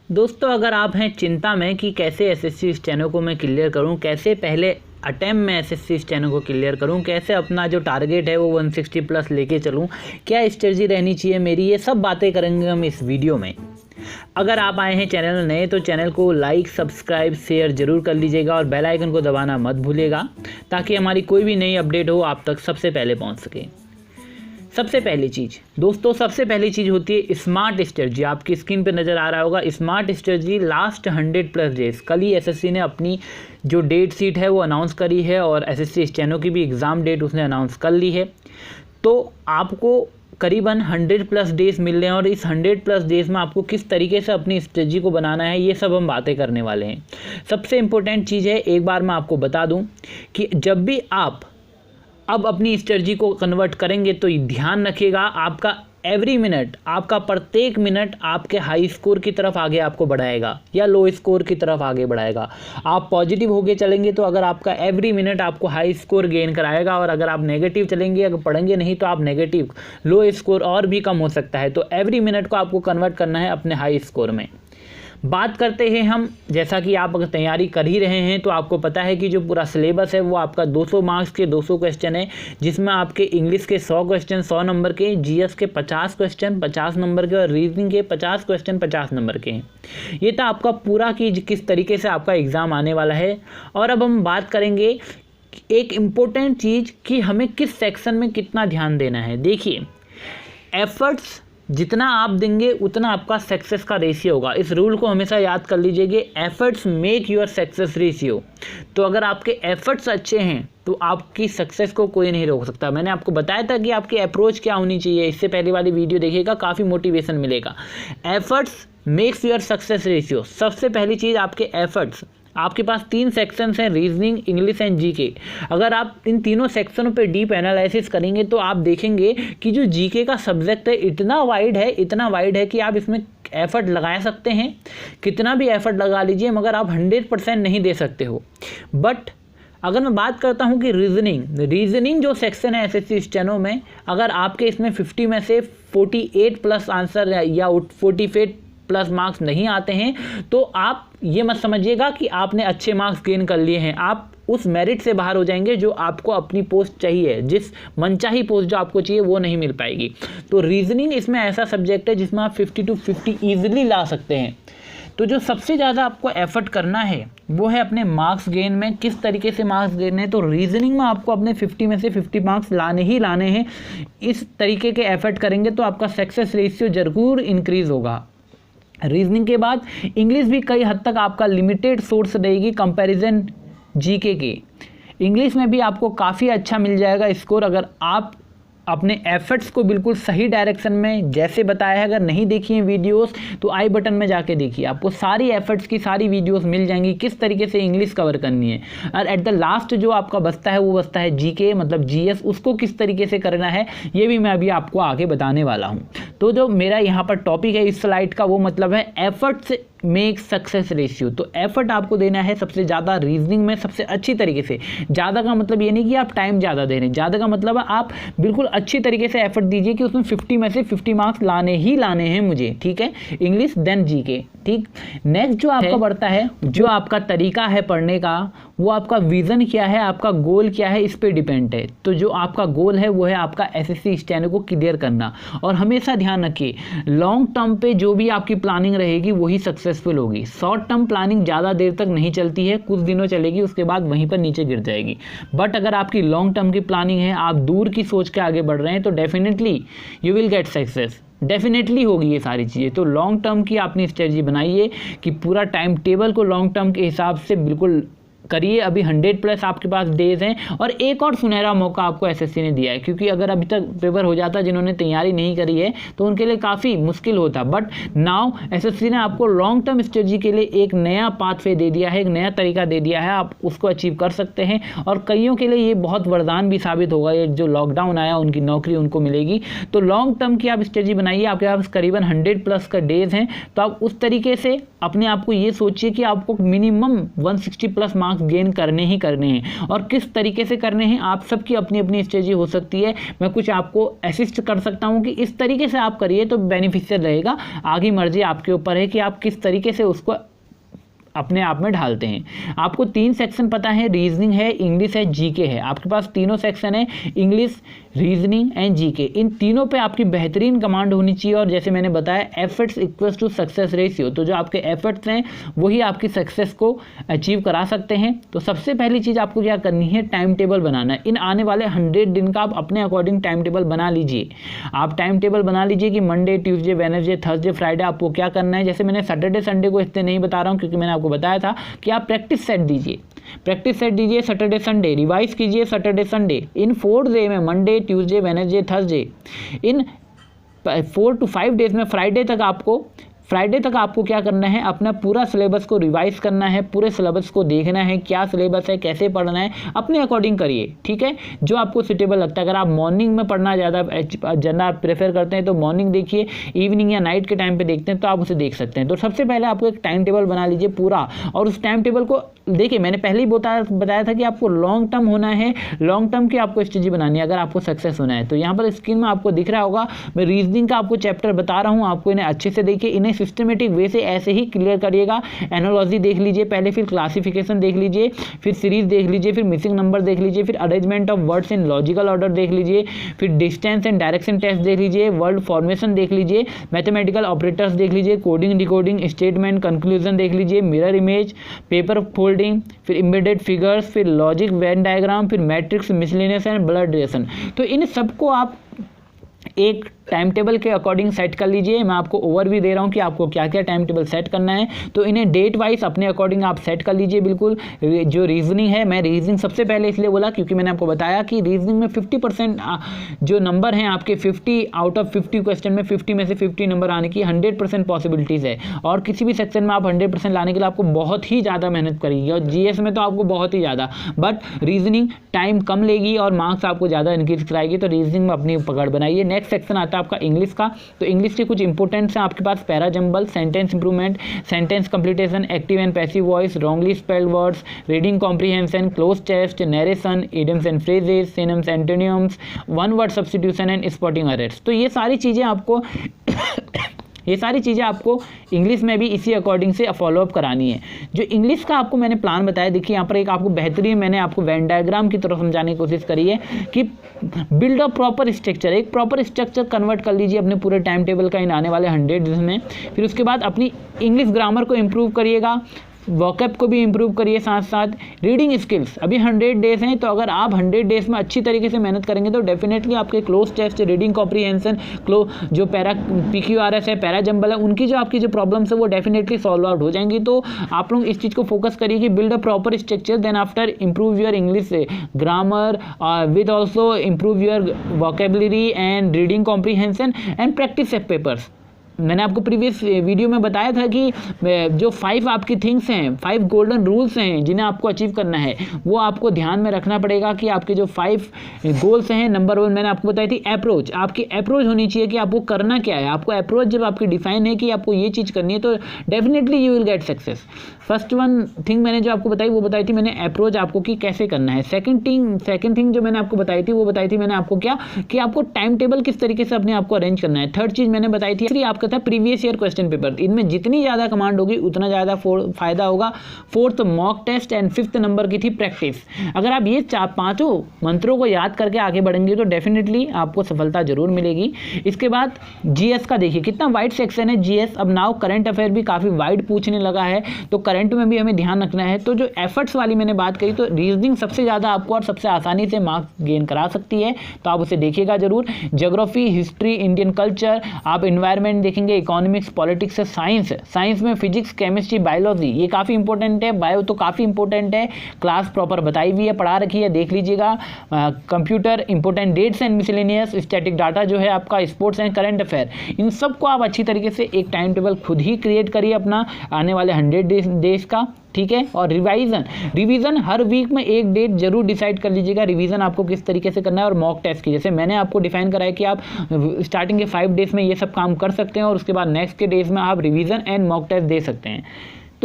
दोस्तों, अगर आप हैं चिंता में कि कैसे एसएससी स्टेनो को मैं क्लियर करूं, कैसे पहले अटेम्प्ट में एसएससी स्टेनो को क्लियर करूं, कैसे अपना जो टारगेट है वो 160 प्लस लेके चलूं, क्या स्ट्रेटजी रहनी चाहिए मेरी, ये सब बातें करेंगे हम इस वीडियो में। अगर आप आए हैं चैनल में नए तो चैनल को लाइक, सब्सक्राइब, शेयर जरूर कर लीजिएगा और बेल आइकन को दबाना मत भूलिएगा ताकि हमारी कोई भी नई अपडेट हो आप तक सबसे पहले पहुँच सके। सबसे पहली चीज़ दोस्तों, सबसे पहली चीज़ होती है स्मार्ट स्ट्रेटजी। आपकी स्क्रीन पे नज़र आ रहा होगा स्मार्ट स्ट्रेटजी। लास्ट 100+ डेज कल ही एसएससी ने अपनी जो डेट शीट है वो अनाउंस करी है और एसएससी स्टेनो की भी एग्ज़ाम डेट उसने अनाउंस कर ली है। तो आपको करीबन 100+ डेज मिल रहे हैं और इस 100+ डेज में आपको किस तरीके से अपनी स्ट्रेटजी को बनाना है ये सब हम बातें करने वाले हैं। सबसे इम्पोर्टेंट चीज़ है, एक बार मैं आपको बता दूँ कि जब भी आप अब अपनी स्ट्रेटजी को कन्वर्ट करेंगे तो ध्यान रखिएगा आपका एवरी मिनट, आपका प्रत्येक मिनट आपके हाई स्कोर की तरफ आगे आपको बढ़ाएगा या लो स्कोर की तरफ आगे बढ़ाएगा। आप पॉजिटिव होके चलेंगे तो अगर आपका एवरी मिनट आपको हाई स्कोर गेन कराएगा और अगर आप नेगेटिव चलेंगे, अगर पढ़ेंगे नहीं तो आप नेगेटिव लो स्कोर और भी कम हो सकता है। तो एवरी मिनट को आपको कन्वर्ट करना है अपने हाई स्कोर में। बात करते हैं हम, जैसा कि आप अगर तैयारी कर ही रहे हैं तो आपको पता है कि जो पूरा सिलेबस है वो आपका 200 मार्क्स के 200 क्वेश्चन है, जिसमें आपके इंग्लिश के 100 क्वेश्चन 100 नंबर के, जीएस के 50 क्वेश्चन 50 नंबर के और रीजनिंग के 50 क्वेश्चन 50 नंबर के हैं। ये था आपका पूरा कि किस तरीके से आपका एग्ज़ाम आने वाला है। और अब हम बात करेंगे एक इम्पोर्टेंट चीज़ कि हमें किस सेक्शन में कितना ध्यान देना है। देखिए, एफर्ट्स जितना आप देंगे उतना आपका सक्सेस का रेशियो होगा। इस रूल को हमेशा याद कर लीजिए, efforts make your success ratio. तो अगर आपके एफर्ट्स अच्छे हैं तो आपकी सक्सेस को कोई नहीं रोक सकता। मैंने आपको बताया था कि आपकी अप्रोच क्या होनी चाहिए, इससे पहले वाली वीडियो देखिएगा, काफ़ी मोटिवेशन मिलेगा। Efforts makes your success ratio. सबसे पहली चीज़ आपके एफर्ट्स। आपके पास 3 सेक्शंस हैं, रीजनिंग, इंग्लिश एंड जीके। अगर आप इन तीनों सेक्शनों पे डीप एनालिसिस करेंगे तो आप देखेंगे कि जो जीके का सब्जेक्ट है इतना वाइड है कि आप इसमें एफर्ट लगा सकते हैं, कितना भी एफर्ट लगा लीजिए, मगर आप 100% नहीं दे सकते हो। बट अगर मैं बात करता हूं कि रीजनिंग जो सेक्शन है एसएससी स्टेनो में, अगर आपके इसमें 50 में से 48+ आंसर या 48+ मार्क्स नहीं आते हैं तो आप ये मत समझिएगा कि आपने अच्छे मार्क्स गेन कर लिए हैं। आप उस मेरिट से बाहर हो जाएंगे जो आपको अपनी पोस्ट चाहिए, जिस मनचाही पोस्ट जो आपको चाहिए वो नहीं मिल पाएगी। तो रीजनिंग इसमें ऐसा सब्जेक्ट है जिसमें आप 50 to 50 ईजिली ला सकते हैं। तो जो सबसे ज़्यादा आपको एफर्ट करना है वो है अपने मार्क्स गेन में। किस तरीके से मार्क्स गेन है, तो रीजनिंग में आपको अपने 50 में से 50 मार्क्स लाने ही लाने हैं। इस तरीके के एफर्ट करेंगे तो आपका सक्सेस रेशियो ज़रूर इंक्रीज़ होगा। रीजनिंग के बाद इंग्लिश भी कई हद तक आपका लिमिटेड सोर्स रहेगी कंपैरिजन जीके के। इंग्लिश में भी आपको काफ़ी अच्छा मिल जाएगा स्कोर अगर आप अपने एफर्ट्स को बिल्कुल सही डायरेक्शन में जैसे बताया है। अगर नहीं देखी हैं वीडियोस तो आई बटन में जाके देखिए, आपको सारी एफर्ट्स की सारी वीडियोस मिल जाएंगी किस तरीके से इंग्लिश कवर करनी है। और एट द लास्ट जो आपका बचता है वो बचता है जीके मतलब जीएस, उसको किस तरीके से करना है ये भी मैं अभी आपको आगे बताने वाला हूँ। तो जो मेरा यहाँ पर टॉपिक है इस स्लाइड का वो मतलब है एफर्ट्स मेक सक्सेस रेशियो। तो एफर्ट आपको देना है सबसे ज़्यादा रीजनिंग में सबसे अच्छी तरीके से। ज़्यादा का मतलब ये नहीं कि आप टाइम ज़्यादा दे रहे हैं, ज़्यादा का मतलब है आप बिल्कुल अच्छी तरीके से एफर्ट दीजिए कि उसमें 50 में से 50 मार्क्स लाने ही लाने हैं मुझे, ठीक है। इंग्लिश देन जीके, ठीक। नेक्स्ट जो आपका बढ़ता है, जो आपका तरीका है पढ़ने का, वो आपका विज़न क्या है, आपका गोल क्या है, इस पे डिपेंड है। तो जो आपका गोल है वो है आपका एसएससी स्टेनो को क्लियर करना। और हमेशा ध्यान रखिए लॉन्ग टर्म पे जो भी आपकी प्लानिंग रहेगी वही सक्सेसफुल होगी। शॉर्ट टर्म प्लानिंग ज़्यादा देर तक नहीं चलती है, कुछ दिनों चलेगी उसके बाद वहीं पर नीचे गिर जाएगी। बट अगर आपकी लॉन्ग टर्म की प्लानिंग है, आप दूर की सोच के आगे बढ़ रहे हैं तो definitely you will get success, definitely होगी ये सारी चीज़ें। तो लॉन्ग टर्म की अपनी स्ट्रेटजी बनाइए कि पूरा टाइम टेबल को लॉन्ग टर्म के हिसाब से बिल्कुल करिए। अभी 100+ आपके पास डेज हैं और एक और सुनहरा मौका आपको एसएससी ने दिया है, क्योंकि अगर अभी तक पेपर हो जाता जिन्होंने तैयारी नहीं करी है तो उनके लिए काफ़ी मुश्किल होता। बट नाउ एसएससी ने आपको लॉन्ग टर्म स्ट्रेटजी के लिए एक नया पाथवे दे दिया है, एक नया तरीका दे दिया है, आप उसको अचीव कर सकते हैं। और कईयों के लिए ये बहुत वरदान भी साबित होगा, ये जो लॉकडाउन आया उनकी नौकरी उनको मिलेगी। तो लॉन्ग टर्म की आप स्ट्रेटजी बनाइए। आपके पास करीबन 100+ का डेज हैं तो आप उस तरीके से अपने आप को ये सोचिए कि आपको मिनिमम 160+ मार्क्स मार्क्स गेन करने ही करने हैं। और किस तरीके से करने हैं, आप सबकी अपनी अपनी स्ट्रेटजी हो सकती है। मैं कुछ आपको असिस्ट कर सकता हूँ कि इस तरीके से आप करिए तो बेनिफिशियल रहेगा। आगे मर्जी आपके ऊपर है कि आप किस तरीके से उसको अपने आप में ढालते हैं। आपको 3 सेक्शन पता है, रीजनिंग है, इंग्लिश है, जीके है। आपके पास तीनों सेक्शन है, इंग्लिश, रीजनिंग एंड जीके। इन तीनों पे आपकी बेहतरीन कमांड होनी चाहिए। और जैसे मैंने बताया, efforts equals to success ratio, तो जो आपके एफर्ट्स हैं वही आपकी सक्सेस को अचीव करा सकते हैं। तो सबसे पहली चीज़ आपको क्या करनी है, टाइम टेबल बनाना है। इन आने वाले 100 दिन का आप अपने अकॉर्डिंग टाइम टेबल बना लीजिए। आप टाइम टेबल बना लीजिए कि Monday, Tuesday, Wednesday, Thursday, Friday आपको क्या करना है। जैसे मैंने सैटरडे संडे को इसलिए नहीं बता रहा हूँ क्योंकि मैंने आपको बताया था कि आप प्रैक्टिस सेट दीजिए, प्रैक्टिस सेट दीजिए सैटरडे संडे, रिवाइज कीजिए सैटरडे संडे। इन 4 डे में, Monday, Tuesday, Wednesday, Thursday, in 4 to 5 days में फ्राइडे तक आपको क्या करना है, अपना पूरा सिलेबस को रिवाइज करना है, पूरे सिलेबस को देखना है, क्या सिलेबस है, कैसे पढ़ना है, अपने अकॉर्डिंग करिए, ठीक है, जो आपको सूटेबल लगता है। अगर आप मॉर्निंग में पढ़ना ज़्यादा प्रेफर करते हैं तो मॉर्निंग देखिए, इवनिंग या नाइट के टाइम पे देखते हैं तो आप उसे देख सकते हैं। तो सबसे पहले आपको एक टाइम टेबल बना लीजिए पूरा, और उस टाइम टेबल को देखिए, मैंने पहले ही बताया था कि आपको लॉन्ग टर्म होना है, लॉन्ग टर्म की आपको स्ट्रेटजी बनानी है अगर आपको सक्सेस होना है। तो यहाँ पर स्क्रीन में आपको दिख रहा होगा, मैं रीजनिंग का आपको चैप्टर बता रहा हूँ, आपको इन्हें अच्छे से देखिए, इन्हें सिस्टमेटिक वे से ऐसे ही क्लियर करिएगा। एनालॉजी देख लीजिए पहले, फिर क्लासिफिकेशन देख लीजिए, फिर सीरीज देख लीजिए, फिर मिसिंग नंबर देख लीजिए, फिर arrangement of words in logical order देख लीजिए, फिर डिस्टेंस एंड डायरेक्शन टेस्ट देख लीजिए, वर्ड फॉर्मेशन देख लीजिए, मैथमेटिकल ऑपरेटर्स देख लीजिए, कोडिंग, डिकोडिंग, स्टेटमेंट, कंक्लूजन देख लीजिए, मिरर इमेज, पेपर फोल्डिंग, फिर इम्बेडेड फिगर्स, फिर लॉजिक वेन डायग्राम, फिर matrix, miscellaneous and blood relation. तो इन सबको आप एक टाइम टेबल के अकॉर्डिंग सेट कर लीजिए। मैं आपको ओवरव्यू दे रहा हूँ कि आपको क्या क्या टाइम टेबल सेट करना है, तो इन्हें डेट वाइज अपने अकॉर्डिंग आप सेट कर लीजिए। बिल्कुल, जो रीजनिंग है, मैं रीजनिंग सबसे पहले इसलिए बोला क्योंकि मैंने आपको बताया कि रीजनिंग में 50% जो नंबर हैं आपके, 50 आउट ऑफ 50 क्वेश्चन में 50 में से 50 नंबर आने की 100% पॉसिबिलिटीज़ है। और किसी भी सेक्शन में आप 100% लाने के लिए आपको बहुत ही ज़्यादा मेहनत करेगी, और जीएस में तो आपको बहुत ही ज़्यादा, बट रीजनिंग टाइम कम लेगी और मार्क्स आपको ज़्यादा इंक्रीज कराएगी। तो रीजनिंग में अपनी पकड़ बनाइए। नेक्स्ट सेक्शन आता है आपका इंग्लिश का। तो इंग्लिश के कुछ इंपॉर्टेंट्स हैं आपके पास, para jumble, sentence improvement, sentence completion, active and passive voice, wrongly spelled words, reading comprehension, cloze test, narration, idioms and phrases, synonyms, antonyms, one word substitution and spotting errors. तो ये सारी चीज़ें आपको इंग्लिश में भी इसी अकॉर्डिंग से follow up करानी है। जो इंग्लिश का आपको मैंने प्लान बताया, देखिए यहाँ पर एक आपको बेहतरीन मैंने आपको वेन डायग्राम की तरफ समझाने की कोशिश करी है कि बिल्ड अ प्रॉपर स्ट्रक्चर, एक प्रॉपर स्ट्रक्चर कन्वर्ट कर लीजिए अपने पूरे टाइम टेबल का इन आने वाले 100 डेज में। फिर उसके बाद अपनी इंग्लिश ग्रामर को इम्प्रूव करिएगा, वॉकअप को भी इम्प्रूव करिए, साथ साथ रीडिंग स्किल्स। अभी 100 डेज हैं, तो अगर आप 100 डेज में अच्छी तरीके से मेहनत करेंगे तो डेफिनेटली आपके क्लोज टेस्ट, रीडिंग कॉम्प्रीहेंशन, जो पैरा PQRS है, पैरा जंबल है, उनकी जो आपकी जो प्रॉब्लम्स है वो डेफिनेटली सॉल्व आउट हो जाएंगी। तो आप लोग इस चीज़ को फोकस करिए कि build a proper structure, then after improve your English grammar with also improve your vocabulary and reading comprehension and practice of papers. मैंने आपको प्रीवियस वीडियो में बताया था कि जो 5 आपकी थिंग्स हैं, 5 गोल्डन रूल्स हैं जिन्हें आपको अचीव करना है, वो आपको ध्यान में रखना पड़ेगा कि आपके जो 5 गोल्स हैं, नंबर 1 मैंने आपको बताई थी अप्रोच। आपकी अप्रोच होनी चाहिए कि आपको करना क्या है। आपको अप्रोच जब आपकी डिफाइन है कि आपको ये चीज़ करनी है तो definitely you will get success. First thing मैंने जो आपको बताई वो बताई थी मैंने अप्रोच आपको कि कैसे करना है। सेकंड थिंग जो मैंने आपको बताई थी वो बताई थी मैंने आपको क्या, कि आपको टाइम टेबल किस तरीके से अपने आप को अरेंज करना है। थर्ड चीज़ मैंने बताई थी आपका था प्रीवियस ईयर क्वेश्चन पेपर। इनमें जितनी ज़्यादा कमांड होगी उतना ज़्यादा फायदा होगा। Fourth mock test and fifth number की थी प्रैक्टिस। अगर आप ये 5 मंत्रों को याद करके आगे बढ़ेंगे तो डेफिनेटली आपको सफलता जरूर मिलेगी। इसके बाद जीएस का देखिए कितना वाइड सेक्शन है जीएस। अब नाउ करंट अफेयर भी काफ़ी वाइड पूछने लगा है, तो करंट में भी हमें ध्यान रखना है। तो जो एफर्ट्स वाली मैंने बात करी, तो रीजनिंग सबसे ज़्यादा आपको और सबसे आसानी से मार्क्स गेन करा सकती है, तो आप उसे देखिएगा जरूर। ज्योग्राफी, हिस्ट्री, इंडियन कल्चर, आप इन्वायरमेंट देखेंगे, इकोनॉमिक्स, पॉलिटिक्स, साइंस में फिजिक्स, केमिस्ट्री, बायोलॉजी ये काफ़ी इंपॉर्टेंट है। बायो तो काफ़ी इंपॉर्टेंट है, क्लास प्रॉपर बताई हुई है, पढ़ा रखी है, देख लीजिएगा। Computer, important dates and miscellaneous, static data जो है आपका, स्पोर्ट्स एंड करंट अफेयर, इन सबको आप अच्छी तरीके से एक टाइम टेबल खुद ही क्रिएट करिए अपना आने वाले 100 डेज का, ठीक है। और रिवीजन हर वीक में एक डेट जरूर डिसाइड कर लीजिएगा, रिवीजन आपको किस तरीके से करना है। और मॉक टेस्ट की जैसे मैंने आपको डिफाइन कराया कि आप स्टार्टिंग के 5 डेज में ये सब काम कर सकते हैं और उसके बाद नेक्स्ट के डेज में आप रिवीजन एंड मॉक टेस्ट दे सकते हैं।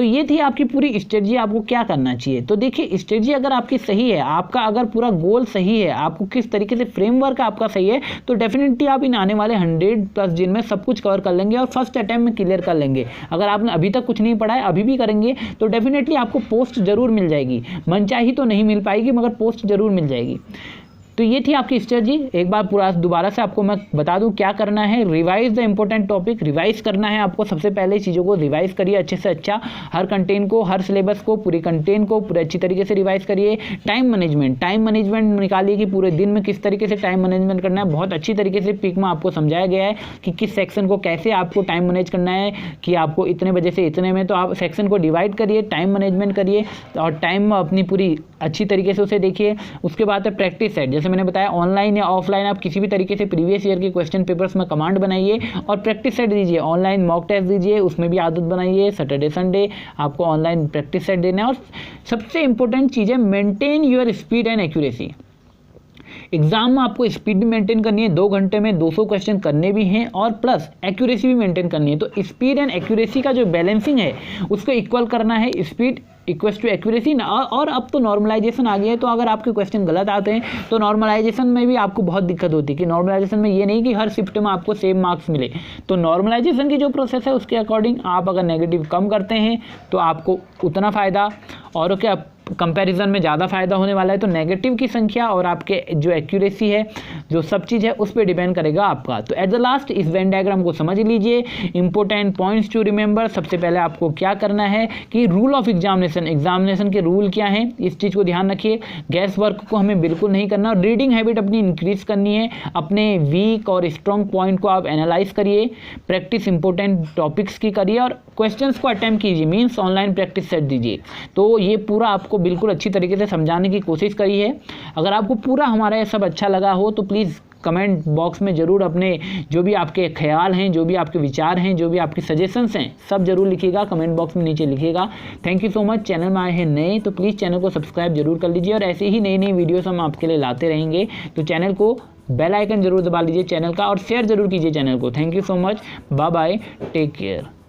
तो ये थी आपकी पूरी स्ट्रेटजी, आपको क्या करना चाहिए। तो देखिए स्ट्रेटजी अगर आपकी सही है, आपका अगर पूरा गोल सही है, आपको किस तरीके से फ्रेमवर्क आपका सही है, तो डेफिनेटली आप इन आने वाले 100+ दिन में सब कुछ कवर कर लेंगे और फर्स्ट अटेम्प्ट में क्लियर कर लेंगे। अगर आपने अभी तक कुछ नहीं पढ़ा है, अभी भी करेंगे तो डेफिनेटली आपको पोस्ट जरूर मिल जाएगी, मनचाही तो नहीं मिल पाएगी मगर पोस्ट जरूर मिल जाएगी। तो ये थी आपकी स्ट्रेटजी। एक बार पूरा दोबारा से आपको मैं बता दूं क्या करना है। Revise the important topic, revise करना है आपको। सबसे पहले चीज़ों को रिवाइज करिए अच्छे से अच्छा, हर कंटेंट को, हर सिलेबस को, पूरी कंटेंट को पूरे अच्छी तरीके से रिवाइज करिए। टाइम मैनेजमेंट निकालिए कि पूरे दिन में किस तरीके से टाइम मैनेजमेंट करना है। बहुत अच्छी तरीके से पिक में आपको समझाया गया है कि किस सेक्शन को कैसे आपको टाइम मैनेज करना है, कि आपको इतने बजे से इतने में, तो आप सेक्शन को डिवाइड करिए, टाइम मैनेजमेंट करिए और टाइम अपनी पूरी अच्छी तरीके से उसे देखिए। उसके बाद है प्रैक्टिस सेट, जैसे मैंने बताया ऑनलाइन या ऑफलाइन आप किसी भी तरीके से प्रीवियस ईयर के क्वेश्चन पेपर्स में कमांड बनाइए और प्रैक्टिस सेट दीजिए। ऑनलाइन मॉक टेस्ट दीजिए, उसमें भी आदत बनाइए। सैटरडे संडे आपको ऑनलाइन प्रैक्टिस सेट देना है। और सबसे इंपॉर्टेंट चीज़ है maintain your speed and accuracy. Exam में आपको स्पीड भी मेंटेन करनी है, 2 घंटे में 200 क्वेश्चन करने भी हैं और प्लस एक्यूरेसी भी मेंटेन करनी है। तो स्पीड एंड एक्यूरेसी का जो बैलेंसिंग है उसको इक्वल करना है, स्पीड इक्वल्स टू एक्यूरेसी। और अब तो नॉर्मलाइजेशन आ गया है, तो अगर आपके क्वेश्चन गलत आते हैं तो नॉर्मलाइजेशन में भी आपको बहुत दिक्कत होती है कि नॉर्मलाइजेशन में ये नहीं कि हर शिफ्ट में आपको सेम मार्क्स मिले। तो नॉर्मलाइजेशन की जो प्रोसेस है उसके अकॉर्डिंग आप अगर नेगेटिव कम करते हैं तो आपको उतना फ़ायदा, और क्या कंपैरिजन में ज़्यादा फायदा होने वाला है। तो नेगेटिव की संख्या और आपके जो एक्यूरेसी है, जो सब चीज़ है, उस पर डिपेंड करेगा आपका। तो एट द लास्ट इस वेन डायग्राम को समझ लीजिए। इंपॉर्टेंट पॉइंट्स टू रिमेंबर, सबसे पहले आपको क्या करना है कि रूल ऑफ एग्जामिनेशन के रूल क्या हैं, इस चीज़ को ध्यान रखिए। गैस वर्क को हमें बिल्कुल नहीं करना और रीडिंग हैबिट अपनी इंक्रीज करनी है। अपने वीक और स्ट्रॉन्ग पॉइंट को आप एनालाइज करिए, प्रैक्टिस इंपॉर्टेंट टॉपिक्स की करिए और क्वेश्चंस को अटेम्प्ट कीजिए, मीन्स ऑनलाइन प्रैक्टिस सेट दीजिए। तो ये पूरा आपको बिल्कुल अच्छी तरीके से समझाने की कोशिश करी है। अगर आपको पूरा हमारा ये सब अच्छा लगा हो तो प्लीज़ कमेंट बॉक्स में ज़रूर अपने जो भी आपके ख्याल हैं, जो भी आपके विचार हैं, जो भी आपके सजेशंस हैं, सब जरूर लिखिएगा, कमेंट बॉक्स में नीचे लिखिएगा। Thank you so much. Channel में आए हैं नए तो प्लीज़ चैनल को सब्सक्राइब जरूर कर लीजिए और ऐसे ही नई नई वीडियोस हम आपके लिए लाते रहेंगे। तो चैनल को बेल आइकन जरूर दबा लीजिए चैनल का और शेयर जरूर कीजिए चैनल को। Thank you so much. Bye bye, take care.